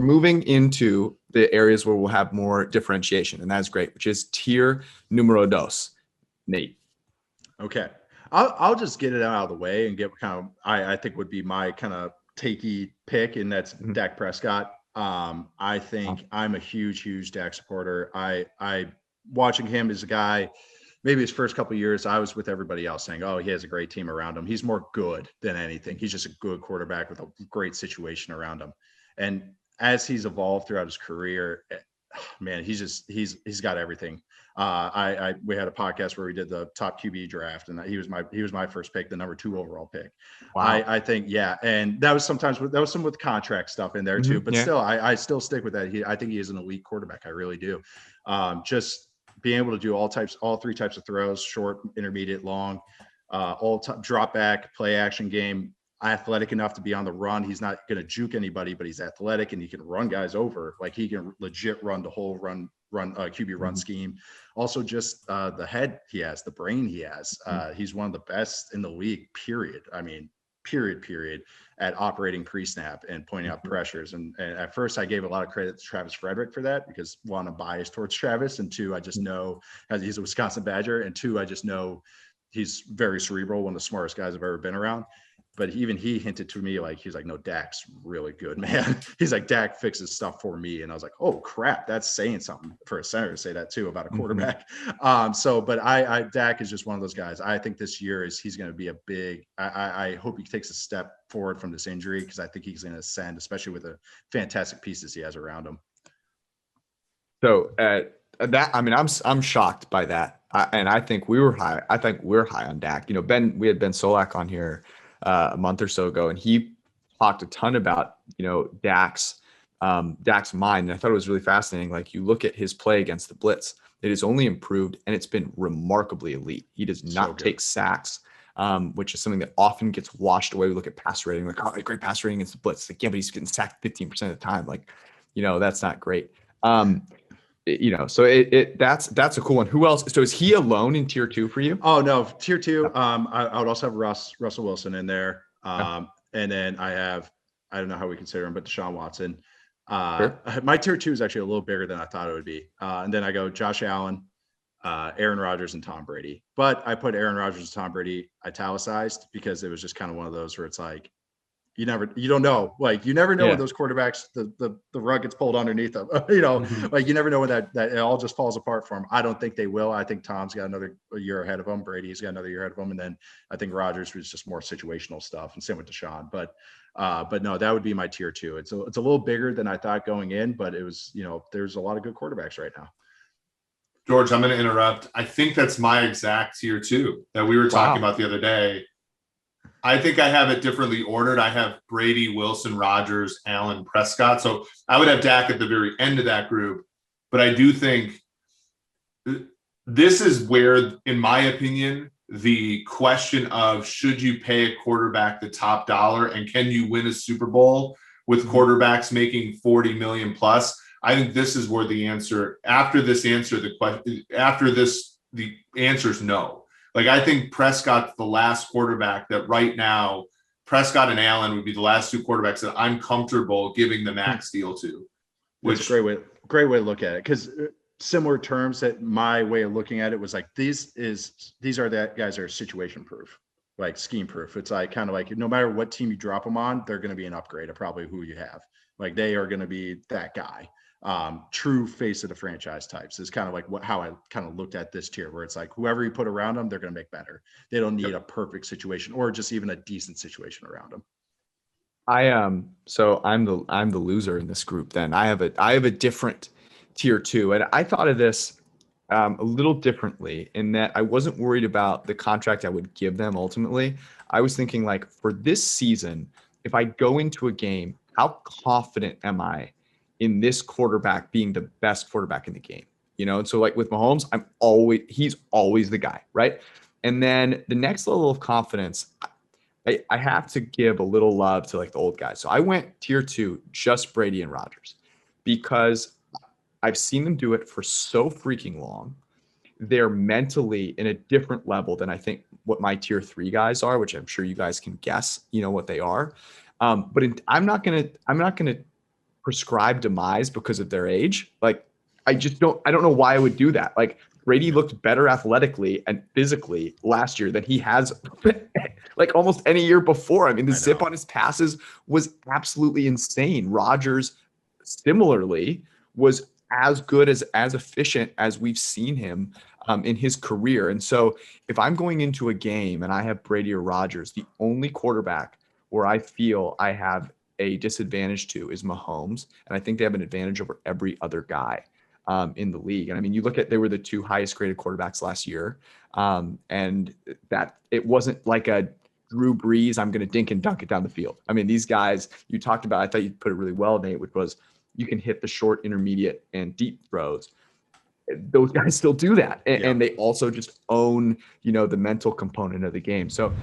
moving into the areas where we'll have more differentiation, and that's great, which is tier numero dos. Nate. Okay. I'll just get it out of the way and get kind of, I think would be my kind of takey pick, and that's Dak Prescott. I think I'm a huge Dak supporter. I watching him as a guy, maybe his first couple of years, I was with everybody else saying, oh, he has a great team around him. He's more good than anything. He's just a good quarterback with a great situation around him. And as he's evolved throughout his career, man, he's got everything. We had a podcast where we did the top QB draft, and he was my first pick, the number 2 overall pick. Wow. I think, yeah. And that was some with contract stuff in there too, but still, I still stick with that. I think he is an elite quarterback. I really do. Just being able to do all 3 types of throws, short, intermediate, long, drop back, play action game, athletic enough to be on the run. He's not going to juke anybody, but he's athletic and he can run guys over. Like he can legit run the whole QB run scheme. Also just the head he has, the brain he has. He's one of the best in the league, period. I mean, period, at operating pre-snap and pointing out pressures. And at first I gave a lot of credit to Travis Frederick for that, because 1, I'm biased towards Travis, and 2, I just know, as he's a Wisconsin Badger, and 2, I just know he's very cerebral, one of the smartest guys I've ever been around. But even he hinted to me, like, he's like, no, Dak's really good, man. He's like, Dak fixes stuff for me. And I was like, oh crap, that's saying something for a center to say that too about a quarterback. But Dak is just one of those guys. I think this year he's going to be a big, I hope he takes a step forward from this injury, because I think he's going to ascend, especially with the fantastic pieces he has around him. So I'm shocked by that. And I think we're high on Dak. We had Ben Solak on here a month or so ago, and he talked a ton about, Dak's mind. And I thought it was really fascinating. Like, you look at his play against the blitz, it has only improved, and it's been remarkably elite. He does not take sacks, which is something that often gets washed away. We look at pass rating, like, oh, great pass rating against the blitz. Like, yeah, but he's getting sacked 15% of the time. Like, that's not great. So that's a cool one. Who else? So is he alone in tier 2 for you? Oh no, tier 2. I would also have Russell Wilson in there. And then I don't know how we consider him, but Deshaun Watson. Sure. My tier 2 is actually a little bigger than I thought it would be. And then I go Josh Allen, Aaron Rodgers, and Tom Brady. But I put Aaron Rodgers and Tom Brady italicized, because it was just kind of one of those where it's like, you don't know, like, you never know when those quarterbacks, the rug gets pulled underneath them, like, you never know when that it all just falls apart for them. I don't think they will. I think Tom's got another year ahead of him. Brady's got another year ahead of him. And then I think Rodgers was just more situational stuff, and same with Deshaun. But no, that would be my tier 2. It's a little bigger than I thought going in, but it was, there's a lot of good quarterbacks right now. George, I'm going to interrupt. I think that's my exact tier 2 that we were talking about the other day. I think I have it differently ordered. I have Brady, Wilson, Rodgers, Allen, Prescott. So I would have Dak at the very end of that group. But I do think this is where, in my opinion, the question of should you pay a quarterback the top dollar, and can you win a Super Bowl with quarterbacks making 40 million plus? I think this is where the answer, the answer is no. Like, I think Prescott's the last quarterback that right now, Prescott and Allen would be the last 2 quarterbacks that I'm comfortable giving the max deal to. Which is a great way to look at it. Because similar terms, that my way of looking at it was like, these are that guys are situation proof, like scheme proof. It's like, kind of like, no matter what team you drop them on, they're going to be an upgrade of probably who you have. Like, they are going to be that guy. True face of the franchise types is kind of like how I kind of looked at this tier, where it's like, whoever you put around them, they're going to make better. They don't need a perfect situation, or just even a decent situation around them. So I'm the loser in this group. Then I have a different tier 2, and I thought of this a little differently, in that I wasn't worried about the contract I would give them ultimately. I was thinking, like, for this season, if I go into a game, how confident am I in this quarterback being the best quarterback in the game? And so, like, with Mahomes, he's always the guy, right? And then the next level of confidence, I have to give a little love to, like, the old guys. So I went tier 2, just Brady and Rodgers, because I've seen them do it for so freaking long. They're mentally in a different level than I think what my tier 3 guys are, which I'm sure you guys can guess, what they are. But I'm not gonna prescribed demise because of their age. Like, I don't know why I would do that. Like, Brady looked better athletically and physically last year than he has like almost any year before. I mean, the zip on his passes was absolutely insane. Rodgers similarly was as good as efficient as we've seen him in his career. And so if I'm going into a game and I have Brady or Rodgers, the only quarterback where I feel I have a disadvantage to is Mahomes. And I think they have an advantage over every other guy in the league. And I mean, you look at, they were the 2 highest graded quarterbacks last year. And that it wasn't like a Drew Brees, I'm going to dink and dunk it down the field. I mean, these guys you talked about, I thought you put it really well, Nate, which was you can hit the short, intermediate, and deep throws. Those guys still do that. And they also just own, the mental component of the game. So